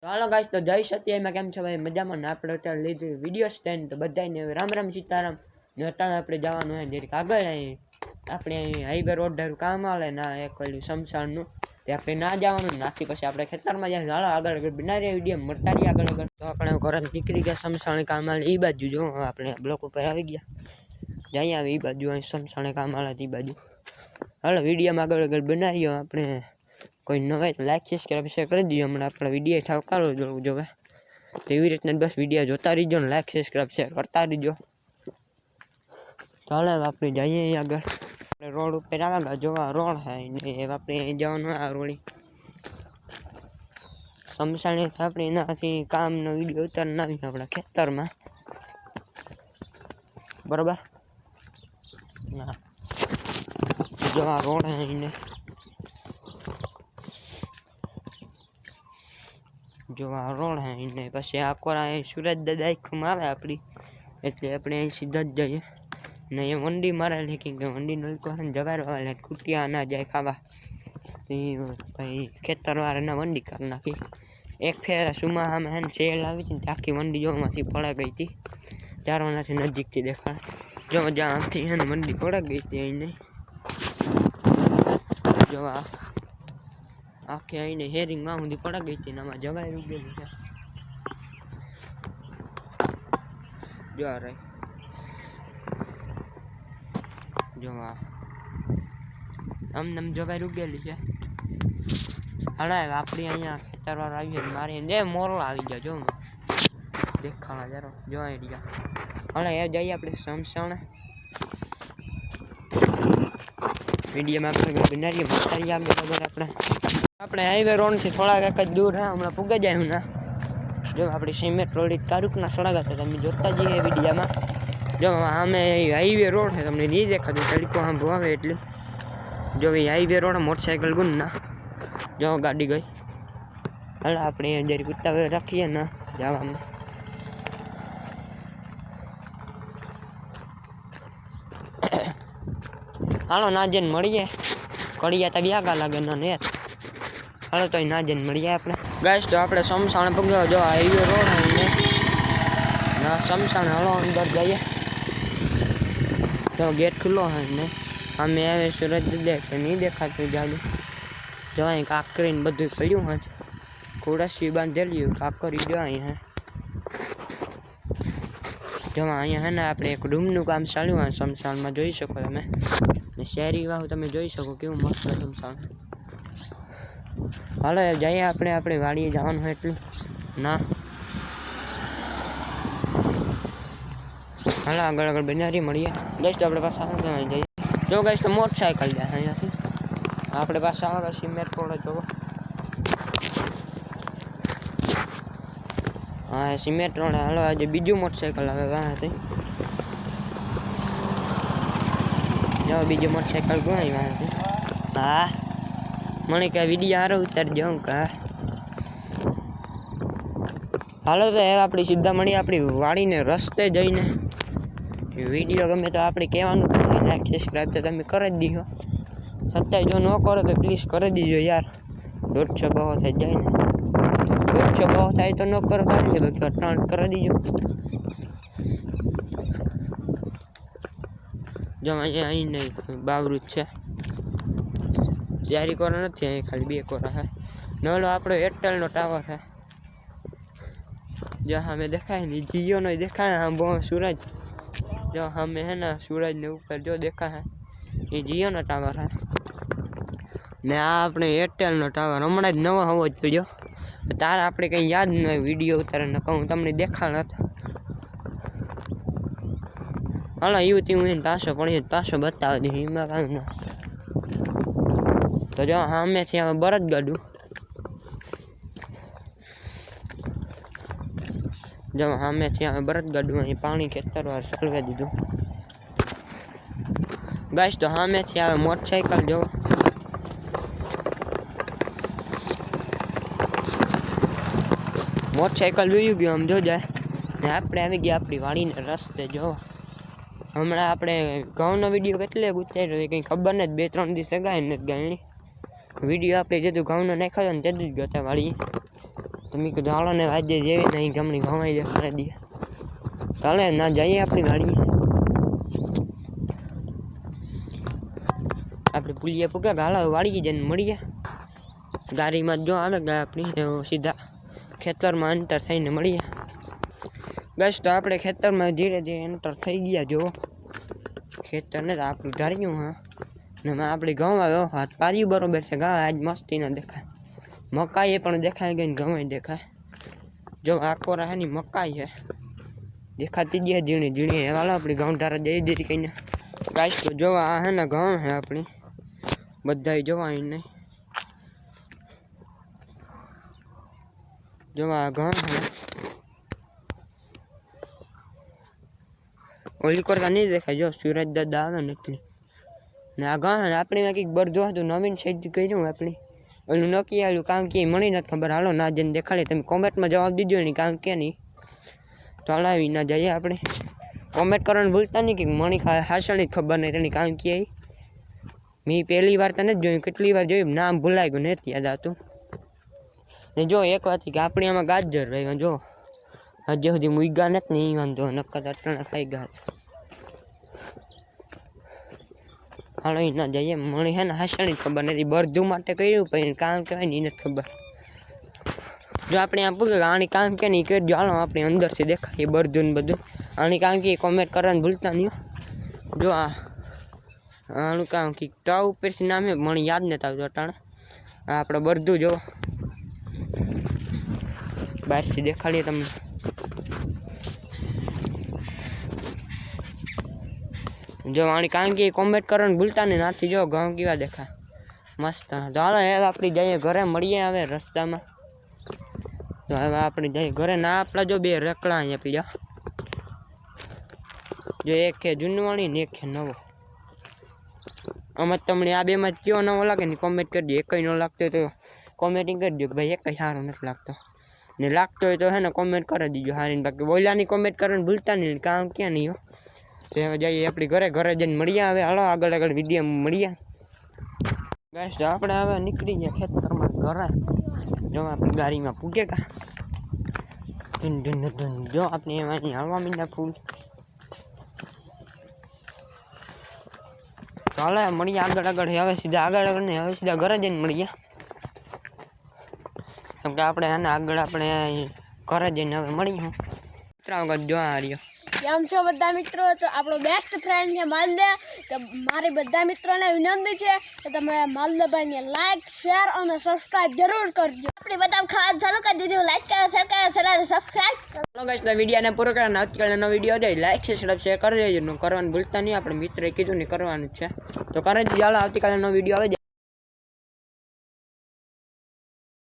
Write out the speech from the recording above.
તો હાલો ગાઈસ, તો જય સત્યમાં કેમ છો ભાઈ? મજામાં ને? આપણે અત્યારે લીધી વિડીયો સ્ટેન્ડ. તો બધાને રામ રામ સીતારામ. ને અત્યારે આપણે જવાનું હોય જરીક આગળ. આપણે હાઈવે રોડ ધારું કામ આવે ના એક ઓલું સમસાણનું, તે આપણે ના જવાનું. નાથી પછી આપણે ખેતરમાં જાય. હાલો આગળ આગળ બનાવી વિડીયો મળતા રહીએ આગળ આગળ. તો આપણે ઘરે નીકળી ગયા સમસાણી કામ આવે એ બાજુ. જો આપણે બ્લોક ઉપર આવી ગયા, જઈ આવે એ બાજુ. અહીં સમસાણી કામ આવે એ બાજુ. હાલો વિડીયોમાં આગળ આગળ બનાવીએ આપણે. કોઈ નવા લાઈક સબસ્ક્રાઈબ શેર કરી દઈએ. હમણાં આપણે વિડીયો થાવ કરો જોવે તો એવી રીતના બસ વિડીયો જોતા રહીજો ને લાઈક સબસ્ક્રાઈબ શેર કરતા રહીજો. ચાલો આપણે જઈએ આગળ. આપણે રોડ ઉપર આવ્યા જોવા રોડ છે ને આપણે અહીં જવાનું આ રોડી સમસાણી. આપણે એનાથી કામનો વિડીયો ઉતાર નાખી આપણા ખેતરમાં, બરાબર ના જોવા રોડ છે એને જોવા રોડ હે ને પછી આ કોરા સુરત દાદા આખું આવે આપણી, એટલે આપણે અહીં સીધા જ જઈએ ને. એ વંડી મારે લેખી કે વંડીનો જવાર વાળે કુટિયા ના જાય ખાવા એ ભાઈ ખેતરવાળાના વંડી કરી નાખી. એક ફેર સુમા સામે હે ને સેલ આવી હતી ને આખી વંડી જોમાંથી પડા ગઈ હતી. ચારોનાથી નજીકથી દેખાડે જો જ્યાં આમથી હે ને વંડી પડા ગઈ હતી અહીં જોવા આખી આઈને હેરિંગમાં સુધી પડા ગઈ હતી ને આમાં જવાય રૂપેલી છે જો રે જોવા આમ જવાય રૂપેલી છે. હળે આપણી અહીંયા ખેતરવાળા આવી છે મારી જે મોરલા આવી ગયા જો દેખાણા જરો જો રહ્યા. હળે એ જઈએ આપણે સમસાણે વિડીયોમાં આપણે બનાવીએ મસ્તારી આગળ આગળ. આપણે હાઈવે રોડ થી થોડાક એક જ દૂર હે, હમણાં પૂગે જાય હું ના. જો આપણી સિમેન્ટ રોડ તારુકના સળગા હતા તમે જોતા જઈએ વિડીયામાં. જો આમે હાઈવે રોડ છે તમને નહીં દેખાતું, તડકો આમ આવે એટલે. જો એ હાઈવે રોડ મોટરસાઇકલ ગુણના જો ગાડી ગઈ. હાલ આપણે જરી ઉતાવળ રાખીએ ને જવામાં. હાલો ના જઈને મળીએ. કડિયા તો વ્યાગા લાગે ના ને. હાલો તો ના જઈને મળીએ આપણે ગાઈસ. તો આપણે સમસાણ પગ્યો જો હાઈવે રોડ ને ના સમસાણ. હાલો અંદર જઈએ. તો ગેટ ખુલ્લો હોય ને અમે આવે સુરત દેખ નહીં દેખાતું જાડું. જો અહીં કાકરીને બધું પડ્યું હોય, ખોડાસી બાંધેલી કાકરી જો અહીંયા જો અહીંયા હે ને આપણે એક રૂમનું કામ ચાલ્યું હોય સમસાણમાં જોઈ શકો તમે. ને શહેરી વાહુ તમે જોઈ શકો કેવું મસ્ત સમસાણ. હાલો જઈએ આપણે વાડીએ જવાનું હોય એટલું ના. હાલો આગળ આગળ બનાવી મળીએ ગઈશ. તો આપણે પાછા જઈએ જો ગઈશ તો મોટરસાઇકલ જાય અહીંયાથી આપણે પાછા આવે સિમેન્ટ રોડ જોવો. હા સિમેન્ટ રોડ. હાલો આજે બીજું મોટરસાઇકલ આવે વાંથી જો બીજું મોટરસાઇકલ ગોઈ વાંથી. હા મને કે વિડીયો હારો ઉતારી જાઉં કા. હાલો તો આપણી સીધા મળીએ આપણી વાડીને રસ્તે જઈને. વિડીયો ગમે તો આપણે કહેવાનું લાઈક સબસ્ક્રાઈબ તો તમે કરી જ દીધો. છતાંય જો ન કરો તો પ્લીઝ કરી દીજો યાર. 150 બહુ થઈ જાય ને. 150 બહુ થાય તો ન કરો ચાલીએ, બાકી અટાણ કરી દીજો. જો અહીંયા અહીં નહીં બાવરું જ છે. ચારી કોરા નથી અહીં ખાલી 2 કોરા છે. નલો આપણો એરટેલનો ટાવર છે જો સામે દેખાય ને જીઓનો દેખાય. આમ બહુ સૂરજ જો સામે હે ને સૂરજ ને ઉપર જો દેખાય એ જીઓનો ટાવર છે ને આ આપણે એરટેલનો ટાવર હમણાં જ નવો હોવો જ પડ્યો. તારે આપણે કંઈ યાદ ન હોય વિડીયો ઉતારે ને કહું તમને દેખાડ નથી. હાલો એવું તેવું એને પાછો પડી પાછો બતાવી દે એમાં કાંઈ ના. તો જો સામેથી આવે બળદ ગાડું જો સામેથી આવે બળદ ગાડું. અહીં પાણી ખેતરવાર સલવે દીધું ગાઈસ. તો સામેથી આવે મોટરસાઇકલ જો મોટરસાઇકલ જોયું ગયું આમ જો જાય ને. આપણે આવી ગયા આપણી વાડીને રસ્તે. જો હમણાં આપણે ઘઉંનો વિડીયો કેટલે ઉતાર્યો કંઈ ખબર નથી. 2-3 દિવસ ગાય નથી ગાયણી વિડીયો આપણે જેટલું ઘઉંનો નાખ્યો ને તેટલું જ ગતા વાળી. તો તમે કીધું હાલો ને આજે જેવી નહીં ગમણી ઘવાઈ દેખાડે દે ચાલે ના જઈએ આપણી ગાડી આપણે પુલિયા પૂકે હાલો વાળી જઈને મળીએ ગાડીમાં જો આવે કે આપણી સીધા ખેતરમાં એન્ટર થઈને મળીએ બસ તો આપણે ખેતરમાં ધીરે ધીરે એન્ટર થઈ ગયા જો ખેતરને તો આપણું ઢાળ્યું હા ને આપણી ઘઉં આવ્યો હાથ પાર્યું બરોબર છે ઘા આજ મસ્તી ના દેખાય મકાઈ એ પણ દેખાય ગઈ ને ઘઉં દેખાય જો આ કોરા ની મકાઈ છે દેખાતી જ ઝીણી ઝીણી હાલો આપણી ઘઉં ઢારા દઈ દીધી કહીને ગાઈસ તો જો આ હે ને ઘઉં હે આપણી બધા જોવા નહીં જો આ ઘઉં હે ઓલી કરતા નહીં દેખાય જો સુરજ દાદા આવે ને એટલી ને આ ઘઉં હે આપણે કંઈક બરજો હતું નવીન સાઈડ કર્યું આપણી ઓલું નક્કી આવ્યું કામ કે મળી નથી ખબર હાલો ના જઈને દેખાડે તમે કોમેન્ટમાં જવાબ દીધો એની કામ કે નહીં તો હલાવી ના જઈએ આપણે કોમેન્ટ કરવાનું ભૂલતા નહીં કે મણી હાસણી ખબર નહીં તેની કામ કે મેં પહેલી વાર તને જ જોયું કેટલી વાર જોયું નામ ભૂલાઈ ગયું નથી યાદ આવતું ને જો એક વાત કે આપણે આમાં ગાજર રહી જો હજી સુધી મુઈગા નથી ને એ વાંધો નક્કર અટણા ખાઈ ગયા છે હાલો એ ના જઈએ મણી હે ને હાસણી ખબર નથી બરધું માટે કર્યું પણ કામ કહેવાય ને એ નથી ખબર જો આપણે આમ પૂછે આની કામ કે નહીં કરજો હાલો આપણે અંદરથી દેખાય બરધું ને બધું આની કામ કે કોમેન્ટ કરવાનું ભૂલતા નહીં જો આનું કામ કે ટ ઉપરથી નામે મને યાદ નથી આવતું અટાણે આપણે બરધું જો બહારથી દેખાડીએ તમને જો આની કામ કે કોમેન્ટ કરવાનું ભૂલતા નહીં નાથી જો ઘઉં કેવા દેખાય મસ્ત તો હાલો હવે આપણી જઈએ ઘરે મળીએ હવે રસ્તામાં તો હવે આપણે જઈએ ઘરે ના આપણા જો બે રકડા અહીંયા પીડા જો એક છે જૂનવાણી ને એક છે નવો આમાં તમને આ બેમાં કયો નવો લાગે ને કોમેન્ટ કરજો એક ન લાગતો તો કોમેન્ટિંગ કરજો કે ભાઈ એક સારો નથી લાગતો ને લાગતો હોય તો હે ને કોમેન્ટ કરી દીજો હારીને બાકી બોલ્યાની કોમેન્ટ કરવાનું ભૂલતા નહીં કામ ક્યાં નહીં હો તો હવે જઈએ આપણી ઘરે જઈને મળીએ હવે હાલો આગળ વિડીયો મળીએ ગાઈસ તો આપણે હવે નીકળી ગયા ખેતરમાં ઘરે જો આપણી ગાડીમાં પૂગે કા જો આપણે એમાં હાલવા મીંડા ફૂલ ચાલે મળીએ આગળ હવે સીધા આગળ ને હવે સીધા ઘરે જઈને મળીએ કેમ કે આપણે આને આગળ આપણે ઘરે જઈને હવે મળીએ વખત જો આ રહ્યો કેમ છો બધા મિત્રો તો આપણો બેસ્ટ ફ્રેન્ડ છે માલદે તો મારી બધા મિત્રોને વિનંતી છે કે તમે માલદેભાઈને લાઈક શેર અને સબસ્ક્રાઇબ જરૂર કરજો આપણે બધા ખાવા ચાલુ કરી દીધું લાઈક કરો શેર કરો સબસ્ક્રાઇબ કરો ગાઈસ તો વિડિયોને પૂરો કરવાનો આજકાલનો વિડિયો છે લાઈક સબસ્ક્રાઇબ શેર કરી દેજો કરવાનું ભૂલતા નહીં આપણે મિત્રએ કીધું ને કરવાનું છે તો કરે જ ચાલો આવતીકાલનો વિડિયો આવે